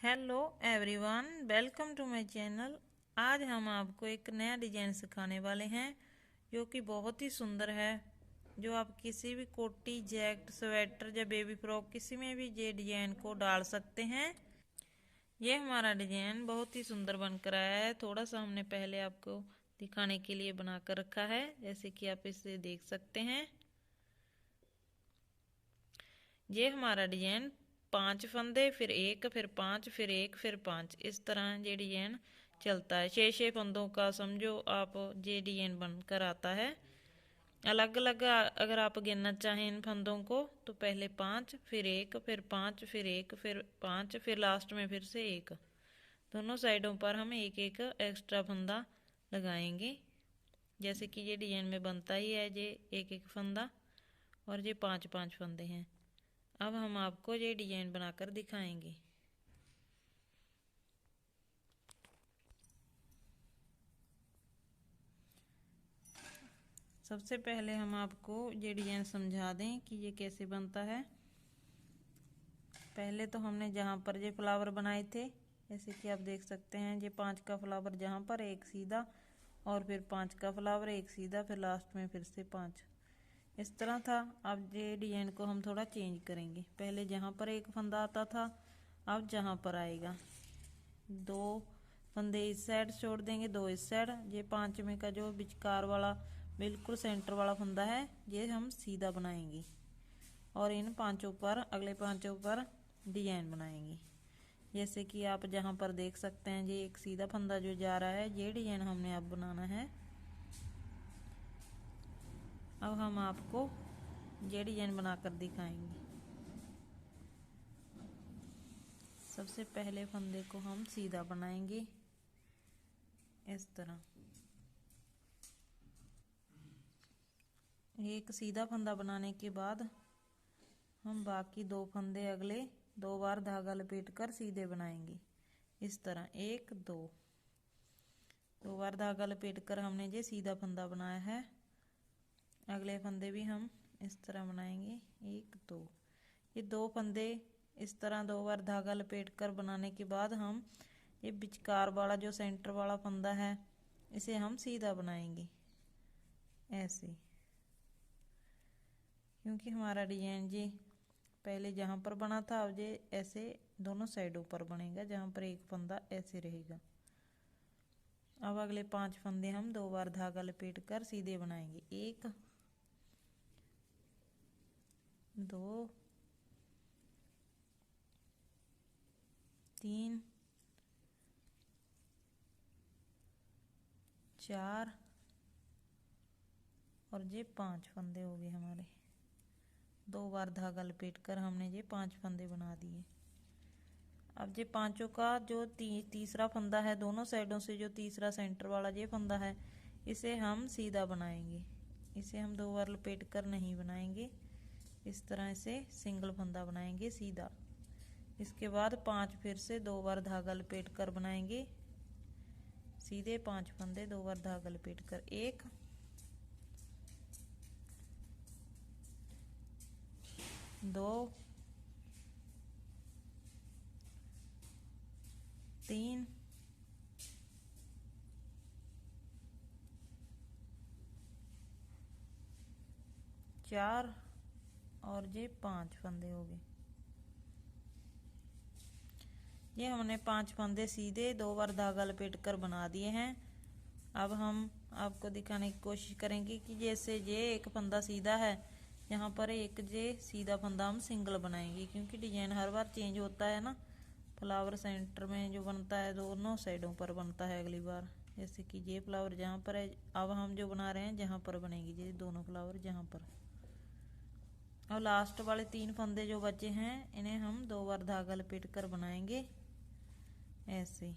Hello everyone, welcome to my channel. आज हम आपको एक नया डिजाइन सिखाने वाले हैं जो कि बहुत ही सुंदर है। जो आप किसी भी कोटी, जैकेट, स्वेटर या बेबी फ्रॉक किसी में भी ये डिजाइन को डाल सकते हैं। ये हमारा डिजाइन बहुत ही सुंदर बनकर आया है। थोड़ा सा हमने पहले आपको दिखाने के लिए बनाकर रखा है, जैसे कि आप इसे देख सकते हैं। ये हमारा डिजाइन 5 फंदे, फिर 1, फिर 5, फिर 1, फिर 5, इस तरह ये डिजाइन चलता है। 6 फंदों का समझो आप ये डिजाइन बनकर आता है। अलग अलग अगर आप गिनना चाहें इन फंदों को तो पहले 5, फिर 1, फिर 5, फिर 1, फिर 5, फिर लास्ट में फिर से 1। दोनों साइडों पर हम एक एक एक्स्ट्रा फंदा लगाएंगे, जैसे कि ये डिजाइन में बनता ही है। ये एक एक फंदा और ये 5 फंदे हैं। अब हम आपको ये डिजाइन बनाकर दिखाएंगे। सबसे पहले हम आपको ये डिजाइन समझा दें कि ये कैसे बनता है। पहले तो हमने जहाँ पर ये फ्लावर बनाए थे, जैसे कि आप देख सकते हैं, ये 5 का फ्लावर जहाँ पर एक सीधा, और फिर 5 का फ्लावर एक सीधा, फिर लास्ट में फिर से 5, इस तरह था। अब ये डिजाइन को हम थोड़ा चेंज करेंगे। पहले जहाँ पर एक फंदा आता था, अब जहाँ पर आएगा 2 फंदे इस साइड छोड़ देंगे, 2 इस साइड। ये 5 में का जो विचकार वाला बिल्कुल सेंटर वाला फंदा है, ये हम सीधा बनाएंगे और इन 5 पर, अगले 5 पर डिजाइन बनाएंगे। जैसे कि आप जहाँ पर देख सकते हैं, ये एक सीधा फंदा जो जा रहा है, ये डिजाइन हमने अब बनाना है। अब हम आपको ये डिजाइन बनाकर दिखाएंगे। सबसे पहले फंदे को हम सीधा बनाएंगे इस तरह। एक सीधा फंदा बनाने के बाद हम बाकी 2 फंदे अगले 2 बार धागा लपेट कर सीधे बनाएंगे इस तरह। 1 2 2 बार धागा लपेट कर हमने ये सीधा फंदा बनाया है। अगले फंदे भी हम इस तरह बनाएंगे 1 2। ये 2 फंदे इस तरह 2 बार धागा लपेट कर बनाने के बाद हम ये विचकार वाला जो सेंटर वाला फंदा है, इसे हम सीधा बनाएंगे ऐसे, क्योंकि हमारा डिजाइन ये पहले जहाँ पर बना था, अब ये ऐसे दोनों साइडों पर बनेगा, जहाँ पर एक फंदा ऐसे रहेगा। अब अगले 5 फंदे हम 2 बार धागा लपेट कर सीधे बनाएंगे। 1 2 3 4 और ये 5 फंदे हो गए हमारे। 2 बार धागा लपेट कर हमने ये 5 फंदे बना दिए। अब ये 5 का जो तीसरा फंदा है, दोनों साइडों से जो तीसरा सेंटर वाला ये फंदा है, इसे हम सीधा बनाएंगे। इसे हम 2 बार लपेट कर नहीं बनाएंगे, इस तरह से सिंगल फंदा बनाएंगे सीधा। इसके बाद 5 फिर से 2 बार धागा लपेट कर बनाएंगे सीधे 5 फंदे, 2 बार धागा लपेट कर। 1 2 3 4 और ये 5 फंदे हो गए। ये हमने 5 फंदे सीधे 2 बार धागा लपेट कर बना दिए हैं। अब हम आपको दिखाने की कोशिश करेंगे कि जैसे ये एक फंदा सीधा है, यहाँ पर एक ये सीधा फंदा हम सिंगल बनाएंगे, क्योंकि डिजाइन हर बार चेंज होता है ना। फ्लावर सेंटर में जो बनता है दोनों साइडों पर बनता है अगली बार। जैसे कि ये फ्लावर जहाँ पर है, अब हम जो बना रहे हैं जहाँ पर बनेगी ये दोनों फ्लावर जहाँ पर। और लास्ट वाले 3 फंदे जो बचे हैं, इन्हें हम 2 बार धागा लपेट कर बनाएंगे ऐसे,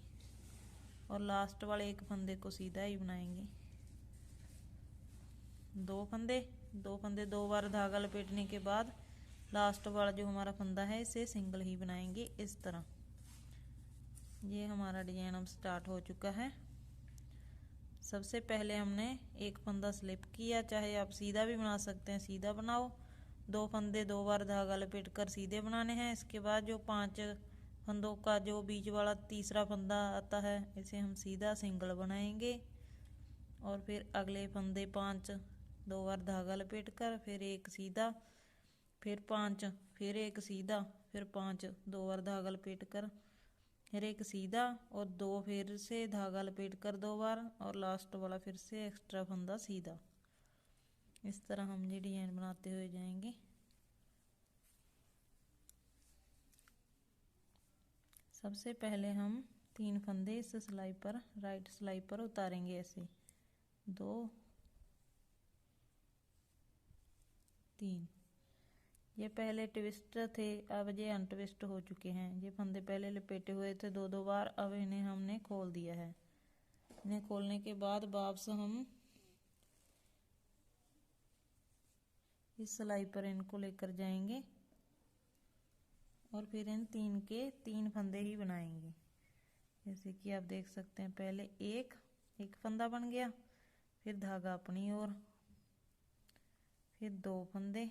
और लास्ट वाले एक फंदे को सीधा ही बनाएंगे। 2 फंदे 2 बार धागा लपेटने के बाद लास्ट वाला जो हमारा फंदा है, इसे सिंगल ही बनाएंगे इस तरह। ये हमारा डिजाइन अब स्टार्ट हो चुका है। सबसे पहले हमने एक फंदा स्लिप किया, चाहे आप सीधा भी बना सकते हैं, सीधा बनाओ। 2 फंदे 2 बार धागा लपेट कर सीधे बनाने हैं। इसके बाद जो 5 फंदों का जो बीच वाला तीसरा फंदा आता है इसे हम सीधा सिंगल बनाएंगे। और फिर अगले फंदे 5 2 बार धागा लपेट कर फिर एक सीधा, फिर 5 फिर एक सीधा, फिर 5 2 बार धागा लपेट कर फिर एक सीधा, और 2 फिर से धागा लपेट कर 2 बार, और लास्ट वाला फिर से एक्स्ट्रा फंदा सीधा। इस तरह हम ये डिजाइन बनाते हुए जाएंगे। सबसे पहले हम 3 फंदे इस सिलाई पर, राइट सिलाई पर उतारेंगे ऐसे 2 3। ये पहले ट्विस्ट थे, अब ये अनट्विस्ट हो चुके हैं। ये फंदे पहले लपेटे हुए थे 2 बार, अब इन्हें हमने खोल दिया है। इन्हें खोलने के बाद वापस हम इस सिलाई पर इनको लेकर जाएंगे और फिर इन 3 के 3 फंदे ही बनाएंगे। जैसे कि आप देख सकते हैं, पहले एक फंदा बन गया, फिर धागा अपनी ओर, फिर 2 फंदे,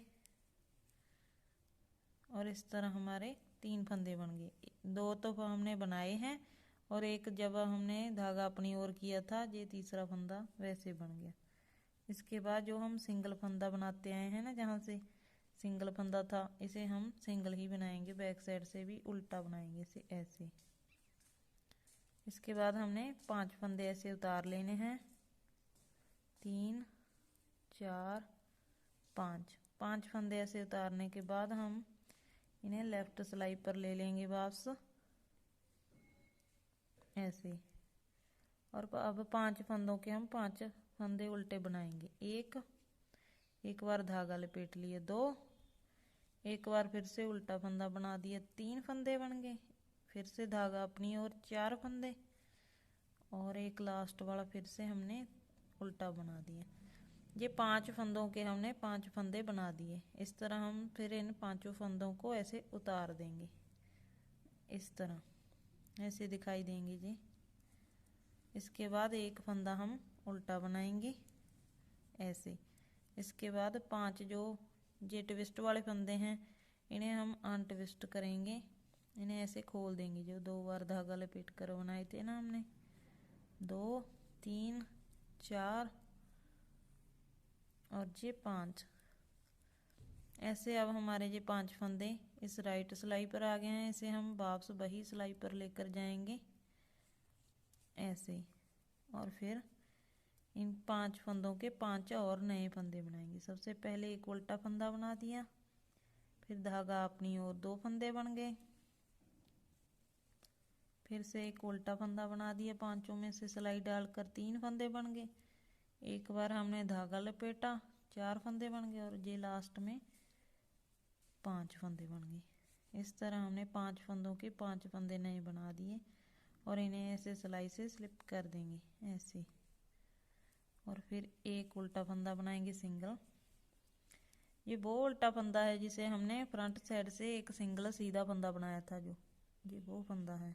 और इस तरह हमारे 3 फंदे बन गए। 2 तो हमने बनाए हैं और एक जब हमने धागा अपनी ओर किया था, ये तीसरा फंदा वैसे बन गया। इसके बाद जो हम सिंगल फंदा बनाते आए हैं ना, जहाँ से सिंगल फंदा था, इसे हम सिंगल ही बनाएंगे, बैक साइड से भी उल्टा बनाएंगे इसे ऐसे। इसके बाद हमने 5 फंदे ऐसे उतार लेने हैं, 3 4 5 फंदे ऐसे उतारने के बाद हम इन्हें लेफ्ट सिलाई पर ले लेंगे वापस ऐसे। और अब 5 फंदों के हम 5 फंदे उल्टे बनाएंगे। एक बार धागा लपेट लिए 2, एक बार फिर से उल्टा फंदा बना दिया, 3 फंदे बन गए, फिर से धागा अपनी ओर 4 फंदे, और एक लास्ट वाला फिर से हमने उल्टा बना दिया। ये 5 फंदों के हमने 5 फंदे बना दिए। इस तरह हम फिर इन 5 फंदों को ऐसे उतार देंगे, इस तरह ऐसे दिखाई देंगे जी। इसके बाद एक फंदा हम उल्टा बनाएंगे ऐसे। इसके बाद 5 जो ये ट्विस्ट वाले फंदे हैं, इन्हें हम अनट्विस्ट करेंगे, इन्हें ऐसे खोल देंगे। जो 2 बार धागा लपेट कर बनाए थे ना हमने, 2 3 4 और ये 5 ऐसे। अब हमारे ये 5 फंदे इस राइट सिलाई पर आ गए हैं, इसे हम वापस वही सिलाई पर लेकर जाएंगे ऐसे। और फिर इन 5 फंदों के 5 और नए फंदे बनाएंगे। सबसे पहले एक उल्टा फंदा बना दिया, फिर धागा अपनी ओर 2 फंदे बन गए, फिर से एक उल्टा फंदा बना दिया, 5 में से सिलाई डालकर 3 फंदे बन गए। एक बार हमने धागा लपेटा, 4 फंदे बन गए, और ये लास्ट में 5 फंदे बन गए। इस तरह हमने 5 फंदों के 5 फंदे नए बना दिए, और इन्हें ऐसे सिलाई से स्लिप कर देंगे ऐसे। और फिर एक उल्टा फंदा बनाएंगे सिंगल। ये वो उल्टा फंदा है जिसे हमने फ्रंट साइड से एक सिंगल सीधा फंदा बनाया था, जो ये वो फंदा है।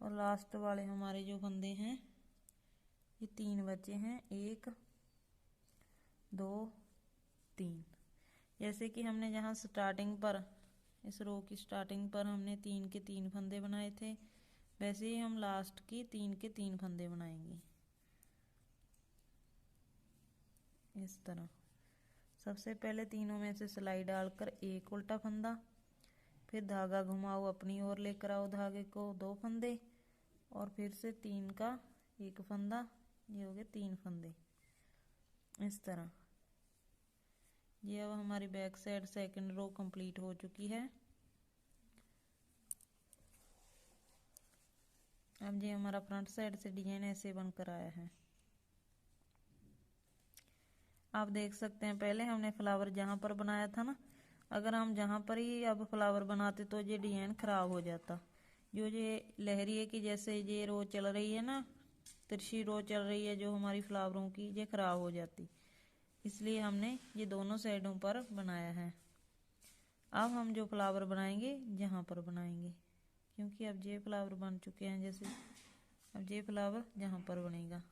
और लास्ट वाले हमारे जो फंदे हैं, ये 3 बचे हैं, 1 2 3। जैसे कि हमने जहाँ स्टार्टिंग पर, इस रो की स्टार्टिंग पर हमने 3 के 3 फंदे बनाए थे, वैसे ही हम लास्ट की 3 के 3 फंदे बनाएंगे इस तरह। सबसे पहले तीनों में से सिलाई डालकर एक उल्टा फंदा, फिर धागा घुमाओ अपनी ओर लेकर आओ धागे को 2 फंदे, और फिर से 3 का 1 फंदा, ये हो गए 3 फंदे इस तरह। ये अब हमारी back side second row complete हो चुकी है। अब ये हमारा फ्रंट साइड से डिजाइन ऐसे बनकर आया है। आप देख सकते हैं, पहले हमने फ्लावर जहाँ पर बनाया था ना, अगर हम जहाँ पर ही अब फ्लावर बनाते तो ये डिजाइन खराब हो जाता। जो ये लहरी है कि जैसे ये रो चल रही है ना, तिरछी रो चल रही है जो हमारी फ्लावरों की, ये खराब हो जाती, इसलिए हमने ये दोनों साइडों पर बनाया है। अब हम जो फ्लावर बनाएंगे जहाँ पर बनाएंगे, क्योंकि अब ये फ्लावर बन चुके हैं जैसे, अब ये फ्लावर जहाँ पर बनेगा।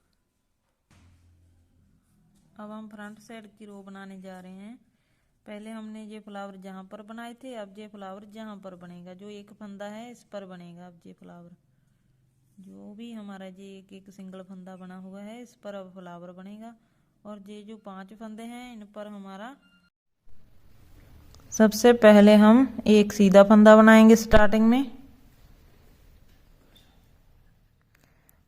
अब हम फ्रंट साइड की रो बनाने जा रहे हैं। पहले हमने ये फ्लावर जहाँ पर बनाए थे, अब ये फ्लावर जहाँ पर बनेगा, जो एक फंदा है इस पर बनेगा। अब ये फ्लावर जो भी हमारा ये एक एक सिंगल फंदा बना हुआ है इस पर अब फ्लावर बनेगा। और ये जो 5 फंदे हैं इन पर हमारा सबसे पहले हम एक सीधा फंदा बनाएंगे स्टार्टिंग में,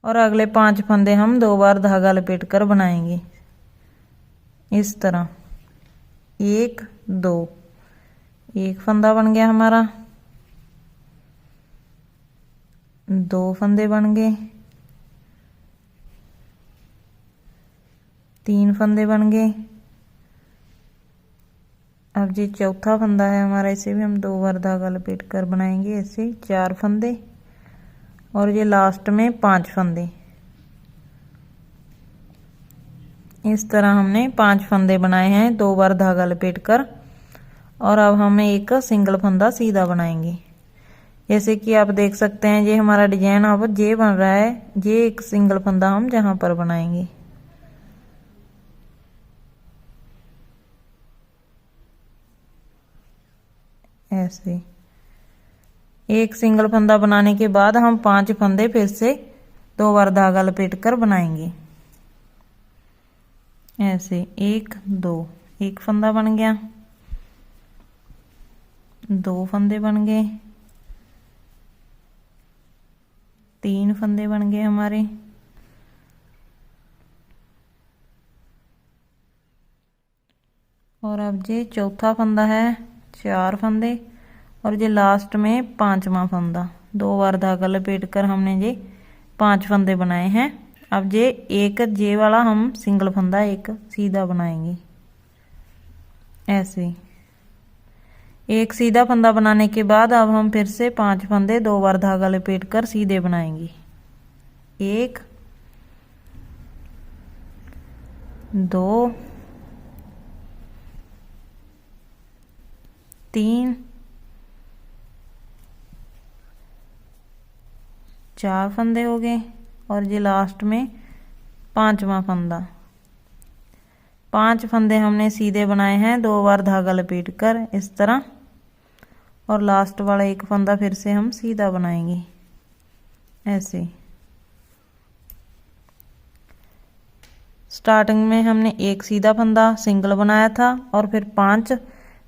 और अगले 5 फंदे हम 2 बार धागा लपेट कर बनाएंगे इस तरह। 1 2, एक फंदा बन गया हमारा, 2 फंदे बन गए, 3 फंदे बन गए। अब ये चौथा फंदा है हमारा, इसे भी हम 2 बार धागा लपेट कर बनाएंगे ऐसे 4 फंदे, और ये लास्ट में 5 फंदे। इस तरह हमने 5 फंदे बनाए हैं 2 बार धागा लपेट कर। और अब हम एक सिंगल फंदा सीधा बनाएंगे। जैसे कि आप देख सकते हैं ये हमारा डिजाइन अब ये बन रहा है। ये एक सिंगल फंदा हम जहां पर बनाएंगे ऐसे। एक सिंगल फंदा बनाने के बाद हम 5 फंदे फिर से 2 बार धागा लपेट कर बनाएंगे ऐसे। 1 2, एक फंदा बन गया, 2 फंदे बन गए, 3 फंदे बन गए हमारे, और अब ये चौथा फंदा है 4 फंदे, और ये लास्ट में 5वां फंदा। 2 बार धागा लपेट कर हमने ये 5 फंदे बनाए हैं। अब ये एक जे वाला हम सिंगल फंदा एक सीधा बनाएंगे ऐसे। एक सीधा फंदा बनाने के बाद अब हम फिर से 5 फंदे 2 बार धागा लपेट कर सीधे बनाएंगे। 1 2 3 4 फंदे हो गए, और ये लास्ट में 5वां फंदा। 5 फंदे हमने सीधे बनाए हैं 2 बार धागा लपेट कर इस तरह, और लास्ट वाला एक फंदा फिर से हम सीधा बनाएंगे ऐसे। स्टार्टिंग में हमने एक सीधा फंदा सिंगल बनाया था, और फिर 5,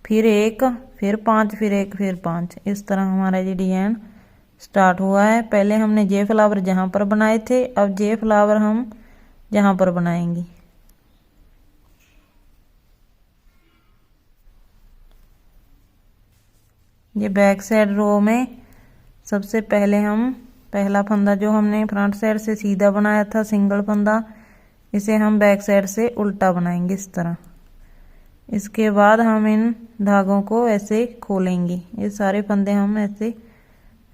फिर 1, फिर 5, फिर 1, फिर 5। इस तरह हमारा ये डिजाइन स्टार्ट हुआ है। पहले हमने जे फ्लावर जहां पर बनाए थे, अब जे फ्लावर हम जहां पर बनाएंगे। ये बैक साइड रो में सबसे पहले हम पहला फंदा जो हमने फ्रंट साइड से सीधा बनाया था सिंगल फंदा, इसे हम बैक साइड से उल्टा बनाएंगे इस तरह। इसके बाद हम इन धागों को ऐसे खोलेंगे। ये सारे फंदे हम ऐसे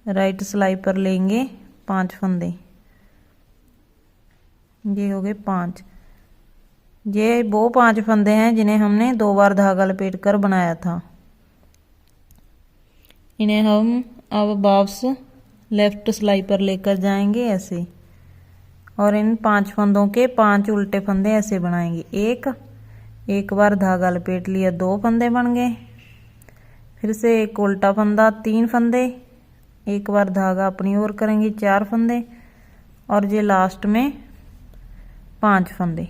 राइट सिलाई पर लेंगे 5 फंदे। ये हो गए 5। ये वो 5 फंदे हैं जिन्हें हमने 2 बार धागा लपेट कर बनाया था। इन्हें हम अब वापस लेफ्ट सिलाई पर लेकर जाएंगे ऐसे, और इन 5 फंदों के 5 उल्टे फंदे ऐसे बनाएंगे। एक बार धागा लपेट लिया, 2 फंदे बन गए, फिर से एक उल्टा फंदा, 3 फंदे, एक बार धागा अपनी ओर करेंगे, 4 फंदे, और ये लास्ट में 5 फंदे।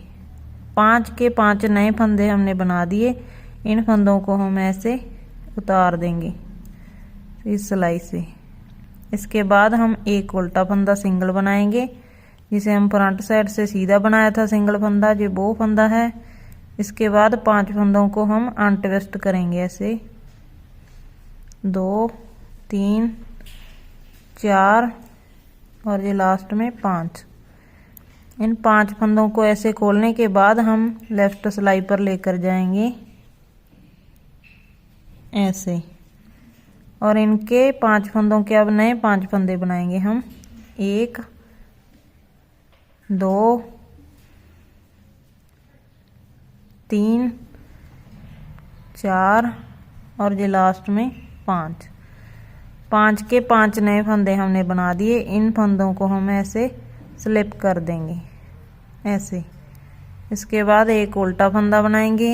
5 के 5 नए फंदे हमने बना दिए। इन फंदों को हम ऐसे उतार देंगे इस सिलाई से। इसके बाद हम एक उल्टा फंदा सिंगल बनाएंगे, जिसे हम फ्रंट साइड से सीधा बनाया था सिंगल फंदा, ये वो फंदा है। इसके बाद 5 फंदों को हम अनट्विस्ट करेंगे ऐसे, 2 3 4, और ये लास्ट में 5। इन 5 फंदों को ऐसे खोलने के बाद हम लेफ्ट सिलाई पर लेकर जाएंगे ऐसे, और इनके 5 फंदों के अब नए 5 फंदे बनाएंगे हम। 1 2 3 4, और ये लास्ट में 5। 5 के 5 नए फंदे हमने बना दिए। इन फंदों को हम ऐसे स्लिप कर देंगे ऐसे। इसके बाद एक उल्टा फंदा बनाएंगे,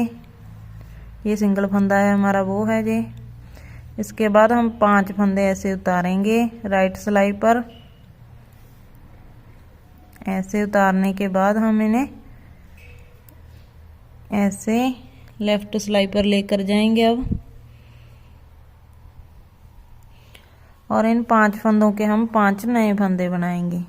ये सिंगल फंदा है हमारा, वो है ये। इसके बाद हम 5 फंदे ऐसे उतारेंगे राइट सिलाई पर। ऐसे उतारने के बाद हम इन्हें ऐसे लेफ्ट सिलाई पर लेकर जाएंगे अब, और इन 5 फंदों के हम 5 नए फंदे बनाएंगे।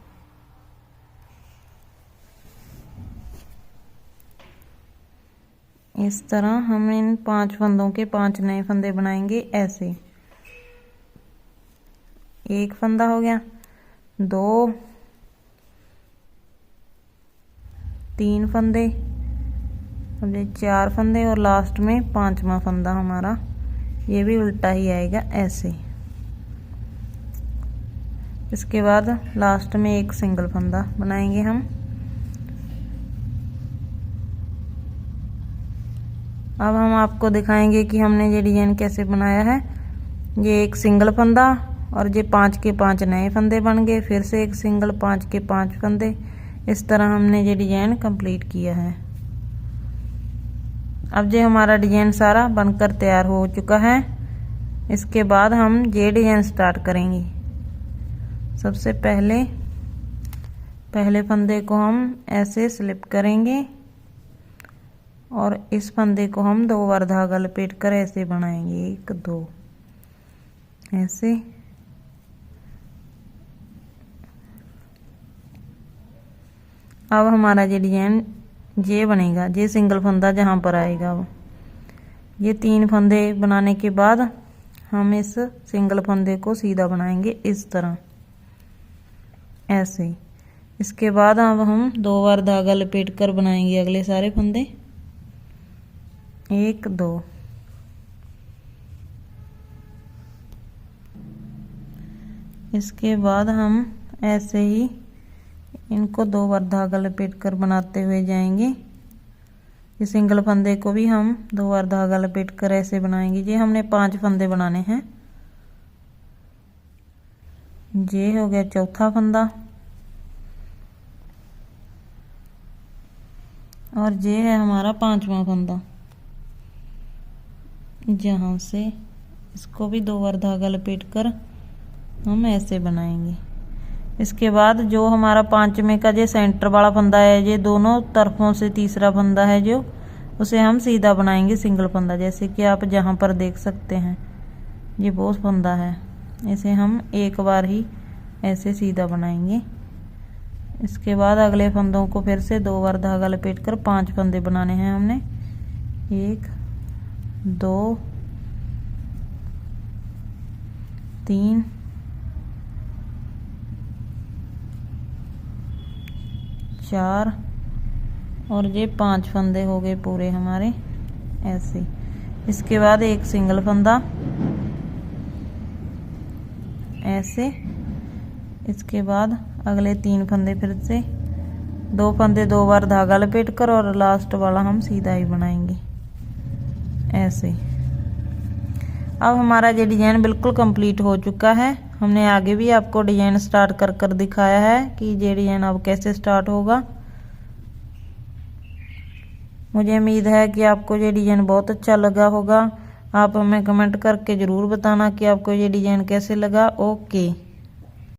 इस तरह हम इन 5 फंदों के 5 नए फंदे बनाएंगे ऐसे। एक फंदा हो गया, 2, 3 फंदे, और ये 4 फंदे, और लास्ट में 5वां फंदा हमारा, ये भी उल्टा ही आएगा ऐसे। इसके बाद लास्ट में एक सिंगल फंदा बनाएंगे हम। अब हम आपको दिखाएंगे कि हमने ये डिजाइन कैसे बनाया है। ये एक सिंगल फंदा और ये 5 के 5 नए फंदे बन गए, फिर से एक सिंगल, 5 के 5 फंदे। इस तरह हमने ये डिजाइन कंप्लीट किया है। अब ये हमारा डिजाइन सारा बनकर तैयार हो चुका है। इसके बाद हम ये डिजाइन स्टार्ट करेंगे। सबसे पहले फंदे को हम ऐसे स्लिप करेंगे और इस फंदे को हम 2 बार धागा लपेट कर ऐसे बनाएंगे, 1 2 ऐसे। अब हमारा ये डिजाइन ये बनेगा, ये सिंगल फंदा जहाँ पर आएगा। अब ये 3 फंदे बनाने के बाद हम इस सिंगल फंदे को सीधा बनाएंगे इस तरह ऐसे। इसके बाद अब हम 2 बार धागा लपेट कर बनाएंगे अगले सारे फंदे, 1 2। इसके बाद हम ऐसे ही इनको 2 बार धागा लपेट कर बनाते हुए जाएंगे। ये सिंगल फंदे को भी हम 2 बार धागा लपेट कर ऐसे बनाएंगे। ये हमने 5 फंदे बनाने हैं। ये हो गया चौथा फंदा, और ये है हमारा 5वां फंदा। जहाँ से इसको भी 2 बार धागा लपेट कर हम ऐसे बनाएंगे। इसके बाद जो हमारा 5वें का ये सेंटर वाला फंदा है, ये दोनों तरफों से तीसरा फंदा है जो, उसे हम सीधा बनाएंगे सिंगल फंदा। जैसे कि आप जहाँ पर देख सकते हैं ये वो फंदा है, इसे हम एक बार ही ऐसे सीधा बनाएंगे। इसके बाद अगले फंदों को फिर से 2 बार धागा लपेट कर 5 फंदे बनाने हैं हमने, 1 2 3 4, और ये 5 फंदे हो गए पूरे हमारे ऐसे। इसके बाद एक सिंगल फंदा ऐसे। इसके बाद अगले 3 फंदे फिर से 2 फंदे 2 बार धागा लपेट कर, और लास्ट वाला हम सीधा ही बनाएंगे ऐसे। अब हमारा ये डिजाइन बिल्कुल कंप्लीट हो चुका है। हमने आगे भी आपको डिजाइन स्टार्ट कर दिखाया है कि ये डिजाइन अब कैसे स्टार्ट होगा। मुझे उम्मीद है कि आपको ये डिजाइन बहुत अच्छा लगा होगा। आप हमें कमेंट करके ज़रूर बताना कि आपको ये डिजाइन कैसे लगा। ओके।